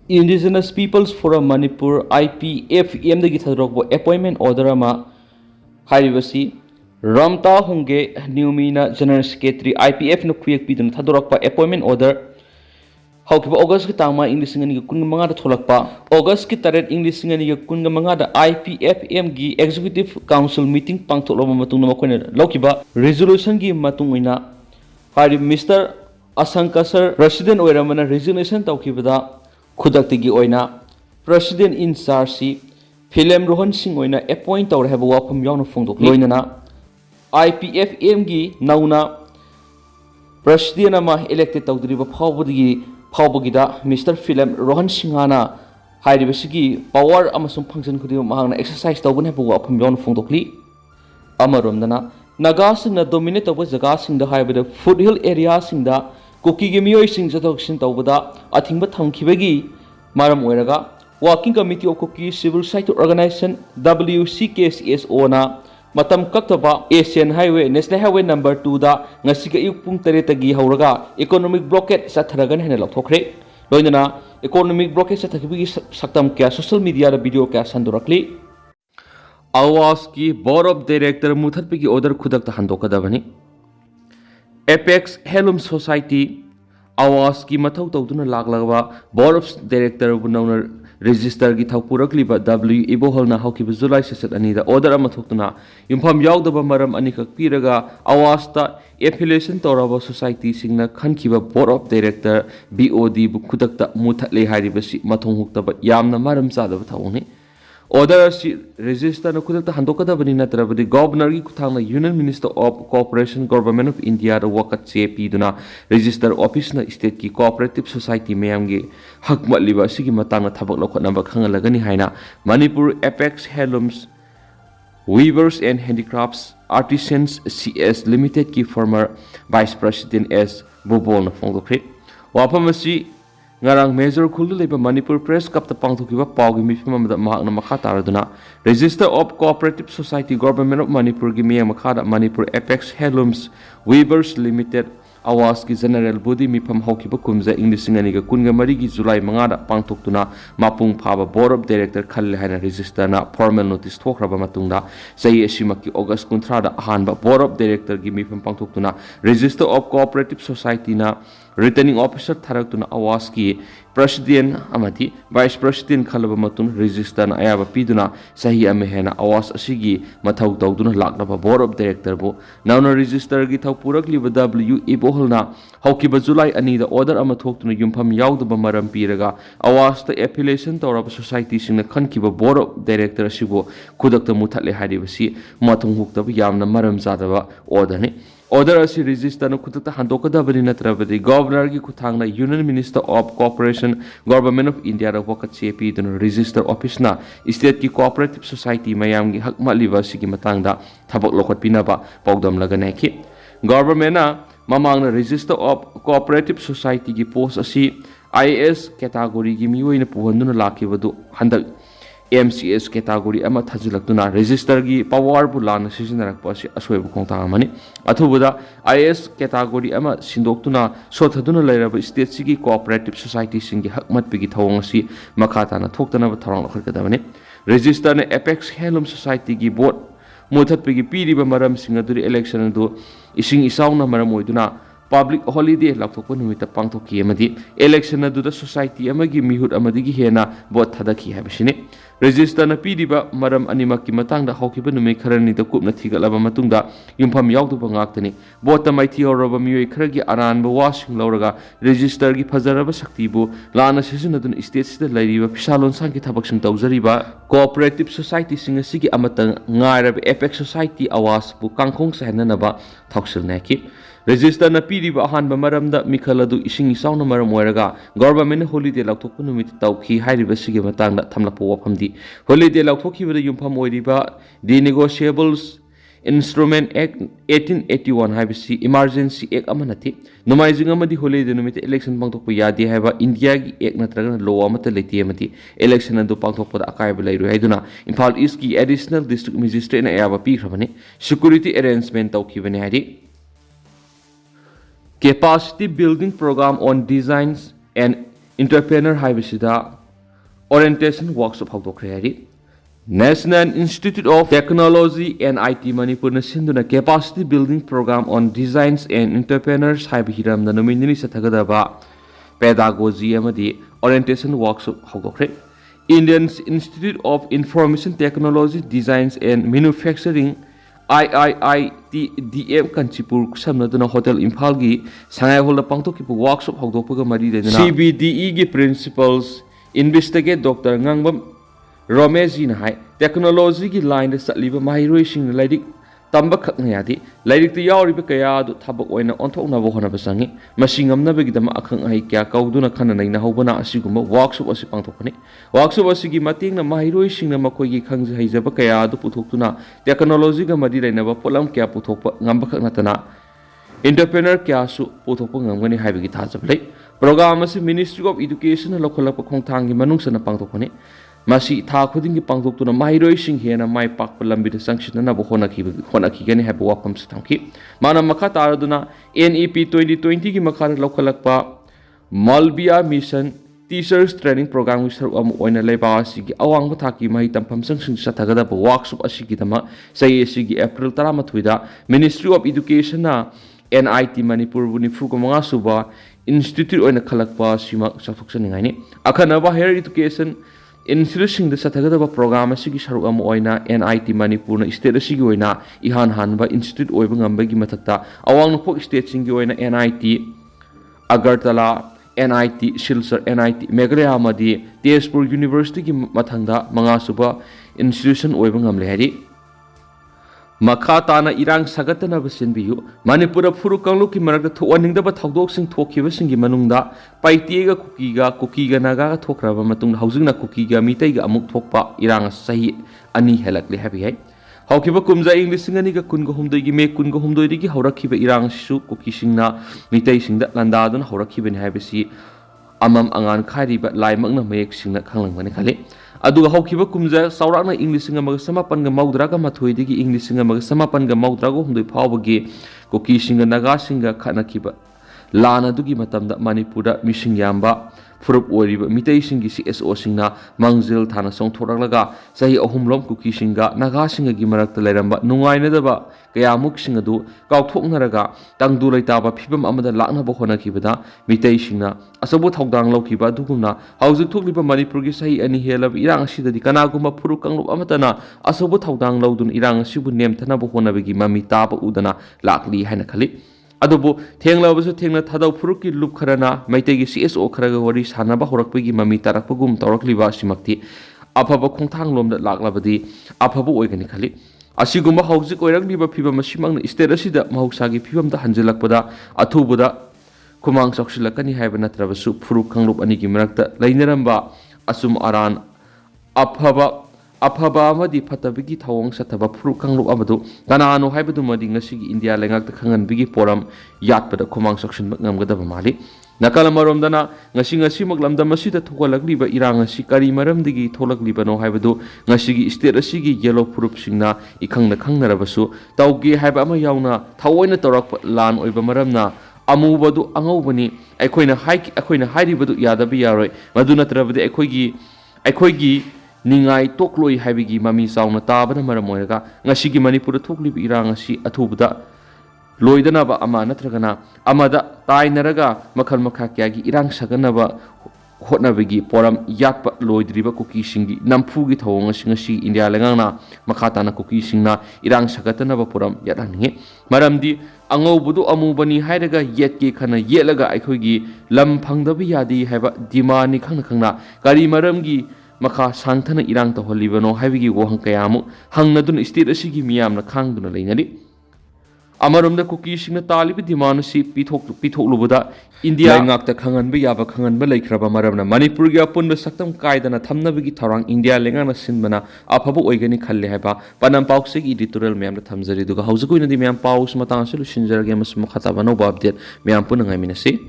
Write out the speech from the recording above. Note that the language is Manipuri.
Indigenous Peoples Forum Manipur IPFM dagi thadrokbo appointment order ama hairibasi Ramta Hunge Newmina General Secretary IPF no kuyek pidun thadrokpa appointment order haukiba August ki tangma English ngani kun manga da tholakpa August ki taret English ngani kun manga da IPFM gi Executive Council meeting pangthokloba matung na makoina lokiba resolution gi matung ina hari Mr. Asankasar President oiramana resignation tawkibada Kudakti oina President in charge Philem Rohan Singh oina appoint tawre haba wafam yawna phongdok loinana IPFM gi nauna President ama elected tawdriba phawbagida Mr. Philem Rohan Singh ana hairibasigi power amasum function khudi mahangna exercise tawbane haba wafam yawna phongdokli amaromdana Naga singna dominate tawba jaga singda haibada foothill area singda Kuki gi miyoi sing jatoksin tawbada athingba thamkhibagi maram oiraga Working Committee of Kuki Civil Society Organization WCKSO na matam kaktaba Asian Highway National Highway number 2 da ngasiga iyuk pung taretagi hauraga economic blockade satharagan hena lokthokre loinana economic blockade sathakibagi saktam kya social media da video kya sandorakli Awas ki board of director muthatpigi order khudak ta handokadabani Apex Helum Society Awas ki mathau tawduna laglagba board of director bunawna register gi thaupurakliba W iboholna haukiba July sesat anida order ama thokuna yumpham yawdaba maram anikak piraga Awas ta affiliation toraba society singna khankiba board of director BOD bu khudakta muthatle haribasi mathong huktaba yamna maram chadaba thawni Order si register na kudakta handokadabani natrabadi governor gi kuthangna Union Minister of Cooperation Government of India da wakat CP duna register office na state ki cooperative society mayam gi hakmatliba sigi matangna thabak lokhotnaba khangalagani haina Manipur Apex Handlooms Weavers and Handicrafts Artisans CS Limited ki former Vice President S Bobol na phongdokre wapamasi ngarang major khuldu leba Manipur Press Cup ta pangthokiba pawgi mifam da mahakna makha taraduna Register of Cooperative Society Government of Manipur gi miyang makha Manipur Apex Handlooms Weavers Limited Awas ki General Body mifam haukiba kumja English ngani ga kunga mari gi July manga da pangthoktuna mapung phaba Board of Director khalle haina register na formal notice thokraba matungda sei asimaki August 13 da ahanba Board of Director gi mifam pangthoktuna Register of Cooperative Society na Returning Officer Tharakuna Awas ki President amati Vice President khalaba matun register na ayaba piduna sahi amehena Awas asigi mathau tawduna laknaba Board of Director bu nauna register gi thaupurakli W iboholna haukiba July ani da order ama thoktuna yumpham yawdaba maram piraga Awas ta affiliation tawraba society singna khankiba Board of Director asibu khudakta muthatle haribasi mathung huktaba yamna maram zadaba order ni Order asi register na khutakta handokadabani natrabadi governor gi kuthangna Union Minister of Cooperation Government of India ra wakat CP dun register office na state ki cooperative society mayam gi hakmaliba sigi matangda thabak lokhat pinaba pawdam lagana ki government na mamang na register of cooperative society gi post asi IS category gi mioi na puhanduna lakibadu handak MCS category ama thajilakuna register gi power bu lana sijinarak pasi asoi bu khongta amani athubuda IS category ama sindoktuna sothaduna lairaba state sigi cooperative society singi hakmat pigi thawang si makhata na thoktana ba tharang khakadabani register na Apex Handloom Society gi board muthat pigi piriba maram singaduri election do ising isauna maram oiduna public holiday lakthokpa numita pangthoki amadi election aduda society amagi mihut amadigi hena bot thadaki habishini register na pidiba maram animaki matangda haukiba numai kharani da kupna thigalaba matungda yumpham yawduba ngaktani bota maithi horaba miyoi kharagi aranba washing lauraga register gi fajaraba shakti bu lana sijinadun state sida lairiba pisalon sangi thabak sing tawjariba cooperative society singa sigi amatang ngairaba Apex Society Awas bu kangkhong sahnanaba thoksil naki Register na piriba ahanba maramda mikhaladu ising isauna maram oiraga government holiday lakthokpa numit tawki hairiba sige matangda thamlapo wafamdi holiday lakthokhibada yumpham oiriba the Negotiables Instrument Act 1881 haibisi Emergency Act amanati numaijing amadi holiday numit election pangthokpa yadi haiba India gi act natragana law amata leti amati election adu pangthokpa akaiba leiru haiduna Imphal East ki additional district magistrate na ayaba pikhrabani security arrangement tawkhibani haidi Capacity Building Program on Designs and Entrepreneur Haibisida orientation workshop hawdokre hari National Institute of Technology NIT Manipur na sinduna capacity building program on designs and entrepreneurs haiba hiram na nominini sathagadaba pedagogy amadi orientation workshop hawdokre Indian Institute of Information Technology Designs and Manufacturing IIITDM Kanchipur samnaduna Hotel Imphal gi sangai hol pangtok ki workshop hawdokpaga mari lena CBDE gi principles investigate Dr. Ngangbam Romeji na hai technology ki line da satliba mahiroi laidik tamba khakna yadi laidik ti yauriba kaya du thabak oina onthokna bo hona basangi masingam na begi dama akhang ai kya kauduna khana naina hobana asiguma workshop asi pangthokani workshop asi gi mating na mahiroi na makoi gi khangje haijaba kaya du puthokuna technology ga madi raina ba polam kya puthokpa ngamba khakna tana entrepreneur kya su puthokpa ngamgani haibigi thajablai program asi Ministry of Education lokholapa khongthang gi manungsana pangthokani Masi tha khuding ki pangthok tuna mahiroi sing hena mai pakpa lambi da sanction na bo hona ki gani habu wapam sithamki mana makha taraduna NEP 2020 ki makha lokhalakpa Malbia Mission Teachers Training Program gi saru am oina leiba asi gi awang tha ki mai tampam sanction sathagada bo workshop asi gi dama sai asi gi April 13 da Ministry of Education na NIT Manipur buni fuko manga suba institute oina khalakpa sima sathoksan ngai ni akhana ba higher education Institution the Satagada program Sigi Sharuam Oina NIT Manipur state Sigioina Ihan Hanba Institute Oibangambagi Matata Awang Pok State Singioina NIT Agartala NIT Shilsar NIT Meghalaya Amadi Tezpur University ki Mathangda Mangasuba Institution Oibangam Lehari Makatana Irang Sagatana Basinbiu, Manipura Furu Kanglu ki Marak Toaning the Batagdok sing Tokiva Singi Manunda, Paitiga Kukiga Naga Tokrava Matung Housing Kukiga Mitega Amuk Tokpa, Irang Sahi Ani Helakli Happy Head. Hawkiba Kumza English Singaniga Kungo Hum de Gime Kungo Hum Doigi, Horakiba Irang Shu, Kukishingna, Mitay Sing that Landadan, Horakiban Habisi, Amam Angan Kari, but Lai Magna Mek Sing that Kangang Manikale. Aduga hawkiba kumja saurana English nga mag samapan nga maudraga mathoidigi English nga mag samapan nga maudrago humdoi phawbagi Kuki singa Naga singa khatnakhiba lana dugi matamda Manipura mising yamba furup oiriba mitei singi CSO singna mangjil thana song thoraklaga sahi ahumlom Kuki singa Naga singa gi marakta lairamba nungaina daba kayamuk singa du kaukthoknaraga tangdu laitaba phibam amada lakna bo hona kibada mitei singa asabu thawdang laukiba dugumna haujuk thokliba Manipur gi sahi ani helab irang asidadi kanaguma furu kanglup amatana asabu thawdang laudun irang asibu nemthana bo hona begi mami taba udana lakli haina khali Adobo Tenglabasu Tengna Tadau Puruki Lup Karana, Maitegi CSO Karaga Wari Sanaba Horakpigi Mami Tarakpugum Torakliba Simakti, Apaba Kontang Lom that Laklabadi, Apaba Organically. Asiguma Hauzik Oiragliba Piba Masimang Isterasida Mahusagi Pibam the Hanzelakpada, Atubuda, Kumang Soxilakani Habanatrabasu, Puruk Kanglup Aniki Marakta, Laineramba, Asum Aran, Apaba amadi patabigi thawang sataba puru kanglup amadu kanano haibadu madi ngasigi India lengak ta khangan bigi poram yatpada khomang section ngamgadaba mali nakala maromdana ngasi maglamda masida thokalakliba irang asi kari maramdigi tholagliba no haibadu ngasigi state asigi yellow purup singna ikhangna khangnarabasu tawgi haiba ama yauna thawoina torak lan oiba maramna Amuba du angoubani aikoina hairibadu yadabi yaroi madu natrabadi aikoigi ningai tokloi haibigi mami sauna tabana maramoyaga ngasigi Manipur thoklibi irang asi athubda loidanaba ama natragana amada tainaraga makhal makha kyagi irang saganaba hotnabigi poram yatpa loidriba Kuki singi nampugi thawong ngasi India lengangna makhatana Kuki singna irang sagatanaba poram yatangni maramdi angoubudu amubani hairaga yetke khana yelaga aikoigi lam phangdabi yadi haiba dimani khangna kari maramgi Maka sangthana irang to holibano haibigi wohang kayamu hangnadun state asigi miyamna khangduna leinari amaromda Kuki singna talibi dimanu si pithoklubada India ngakta khanganba yaba khanganba laikhraba maramna Manipur gi apunba saktam kaidana thamnabigi thorang India lengana sinbana aphaba oigani khalle haiba panam pauk sig editorial miyamna thamjari duga haujukoina di miyam paus matang selu sinjarage mas makhataba no update miyam punangai minasi